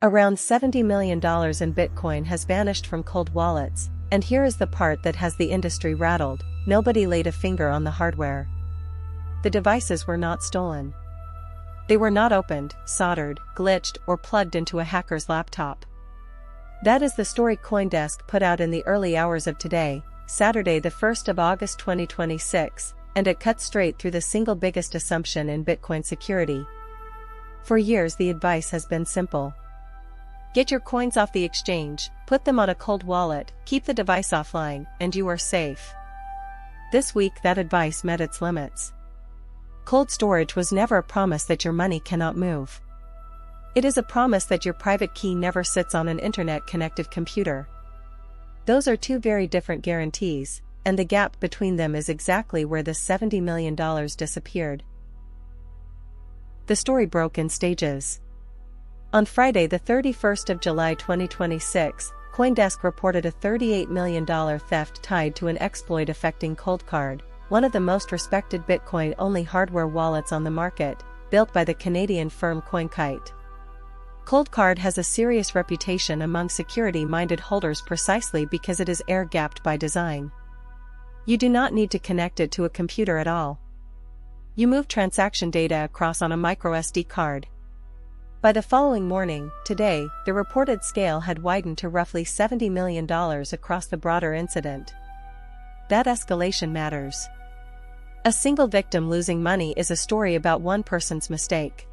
Around $70 million in Bitcoin has vanished from cold wallets, and here is the part that has the industry rattled: nobody laid a finger on the hardware. The devices were not stolen. They were not opened, soldered, glitched, or plugged into a hacker's laptop. That is the story CoinDesk put out in the early hours of today, Saturday the 1st of August 2026, and it cuts straight through the single biggest assumption in Bitcoin security. For years the advice has been simple. Get your coins off the exchange, put them on a cold wallet, keep the device offline, and you are safe. This week that advice met its limits. Cold storage was never a promise that your money cannot move. It is a promise that your private key never sits on an internet-connected computer. Those are two very different guarantees, and the gap between them is exactly where the $70 million disappeared. The story broke in stages. On Friday the 31st of July 2026, CoinDesk reported a $38 million theft tied to an exploit affecting Coldcard, one of the most respected Bitcoin-only hardware wallets on the market, built by the Canadian firm Coldcard. Coldcard has a serious reputation among security-minded holders precisely because it is air-gapped by design. You do not need to connect it to a computer at all. You move transaction data across on a microSD card. By the following morning, today, the reported scale had widened to roughly $70 million across the broader incident. That escalation matters. A single victim losing money is a story about one person's mistake.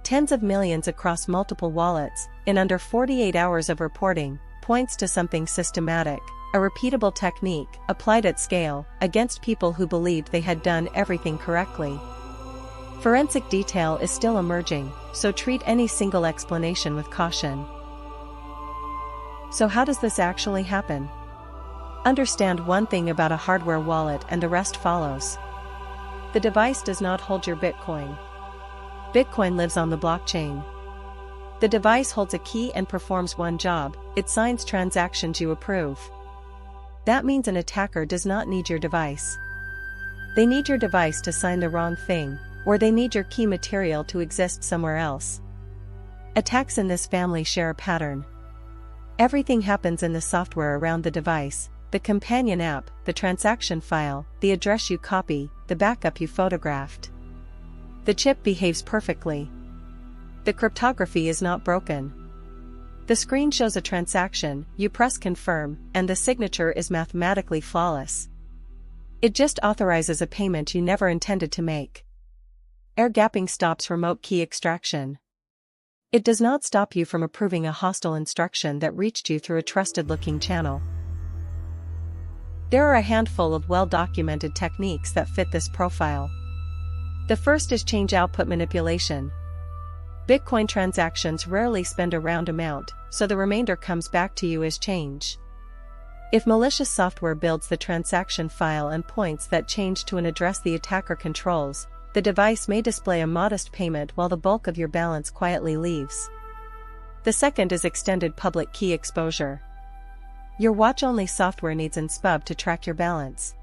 Tens of millions across multiple wallets, in under 48 hours of reporting, points to something systematic, a repeatable technique, applied at scale, against people who believed they had done everything correctly. Forensic detail is still emerging, so treat any single explanation with caution. So how does this actually happen? Understand one thing about a hardware wallet and the rest follows. The device does not hold your Bitcoin. Bitcoin lives on the blockchain. The device holds a key and performs one job: it signs transactions you approve. That means an attacker does not need your device. They need your device to sign the wrong thing, or they need your key material to exist somewhere else. Attacks in this family share a pattern. Everything happens in the software around the device: the companion app, the transaction file, the address you copy, the backup you photographed. The chip behaves perfectly. The cryptography is not broken. The screen shows a transaction, you press confirm, and the signature is mathematically flawless. It just authorizes a payment you never intended to make. Air gapping stops remote key extraction. It does not stop you from approving a hostile instruction that reached you through a trusted-looking channel. There are a handful of well-documented techniques that fit this profile. The first is change output manipulation. Bitcoin transactions rarely spend a round amount, so the remainder comes back to you as change. If malicious software builds the transaction file and points that change to an address the attacker controls, the device may display a modest payment while the bulk of your balance quietly leaves. The second is extended public key exposure. Your watch-only software needs NSPUB to track your balance.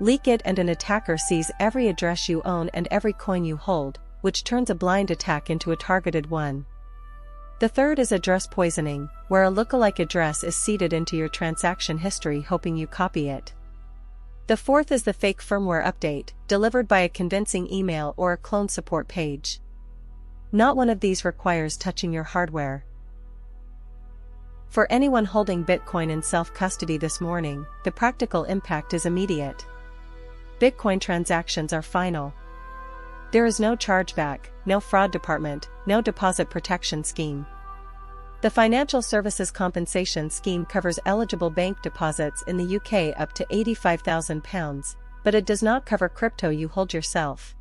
Leak it and an attacker sees every address you own and every coin you hold, which turns a blind attack into a targeted one. The third is address poisoning, where a lookalike address is seeded into your transaction history hoping you copy it. The fourth is the fake firmware update, delivered by a convincing email or a clone support page. Not one of these requires touching your hardware. For anyone holding Bitcoin in self-custody this morning, the practical impact is immediate. Bitcoin transactions are final. There is no chargeback, no fraud department, no deposit protection scheme. The Financial Services Compensation Scheme covers eligible bank deposits in the UK up to £85,000, but it does not cover crypto you hold yourself.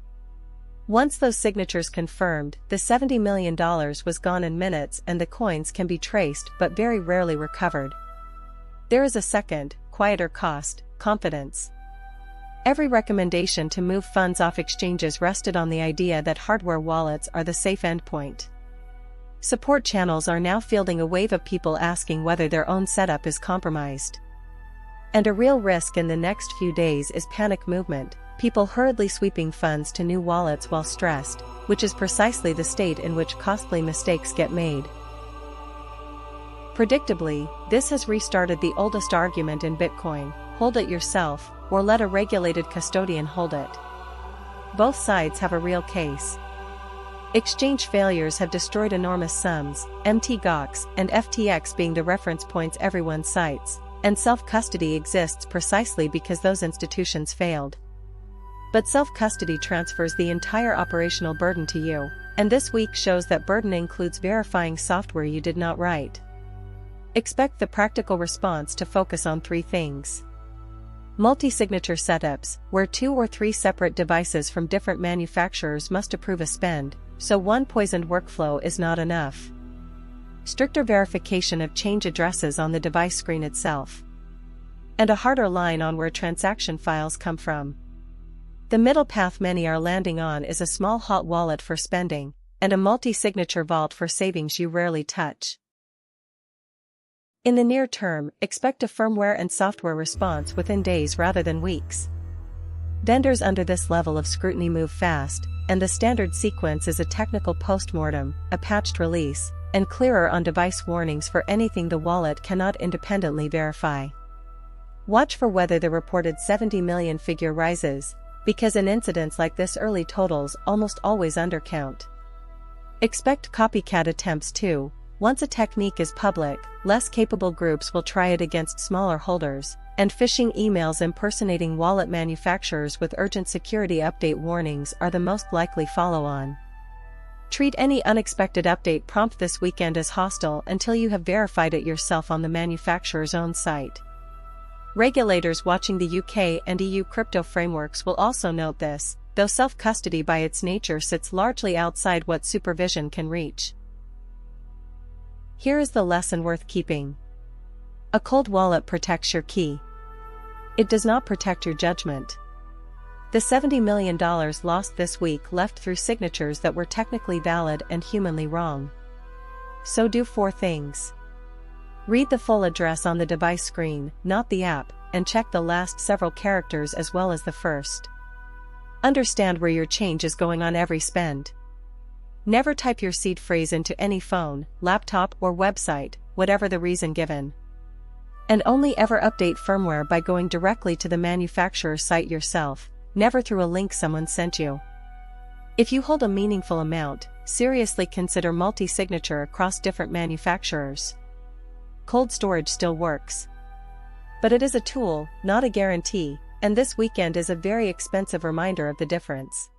Once those signatures confirmed, the $70 million was gone in minutes and the coins can be traced but very rarely recovered. There is a second, quieter cost: confidence. Every recommendation to move funds off exchanges rested on the idea that hardware wallets are the safe endpoint. Support channels are now fielding a wave of people asking whether their own setup is compromised. And a real risk in the next few days is panic movement, people hurriedly sweeping funds to new wallets while stressed, which is precisely the state in which costly mistakes get made. Predictably, this has restarted the oldest argument in Bitcoin: hold it yourself, or let a regulated custodian hold it. Both sides have a real case. Exchange failures have destroyed enormous sums, MT-GOX and FTX being the reference points everyone cites, and self-custody exists precisely because those institutions failed. But self-custody transfers the entire operational burden to you, and this week shows that burden includes verifying software you did not write. Expect the practical response to focus on three things. Multi-signature setups, where 2 or 3 separate devices from different manufacturers must approve a spend, so one poisoned workflow is not enough. Stricter verification of change addresses on the device screen itself. And a harder line on where transaction files come from. The middle path many are landing on is a small hot wallet for spending, and a multi-signature vault for savings you rarely touch. In the near term, expect a firmware and software response within days rather than weeks. Vendors under this level of scrutiny move fast, and the standard sequence is a technical postmortem, a patched release, and clearer on-device warnings for anything the wallet cannot independently verify. Watch for whether the reported 70 million figure rises, because in incidents like this early totals almost always undercount. Expect copycat attempts too. Once a technique is public, less capable groups will try it against smaller holders, and phishing emails impersonating wallet manufacturers with urgent security update warnings are the most likely follow-on. Treat any unexpected update prompt this weekend as hostile until you have verified it yourself on the manufacturer's own site. Regulators watching the UK and EU crypto frameworks will also note this, though self-custody by its nature sits largely outside what supervision can reach. Here is the lesson worth keeping. A cold wallet protects your key. It does not protect your judgment. The $70 million lost this week left through signatures that were technically valid and humanly wrong. So do 4 things. Read the full address on the device screen, not the app, and check the last several characters as well as the first. Understand where your change is going on every spend. Never type your seed phrase into any phone, laptop, or website, whatever the reason given. And only ever update firmware by going directly to the manufacturer's site yourself, never through a link someone sent you. If you hold a meaningful amount, seriously consider multi-signature across different manufacturers. Cold storage still works. But it is a tool, not a guarantee, and this weekend is a very expensive reminder of the difference.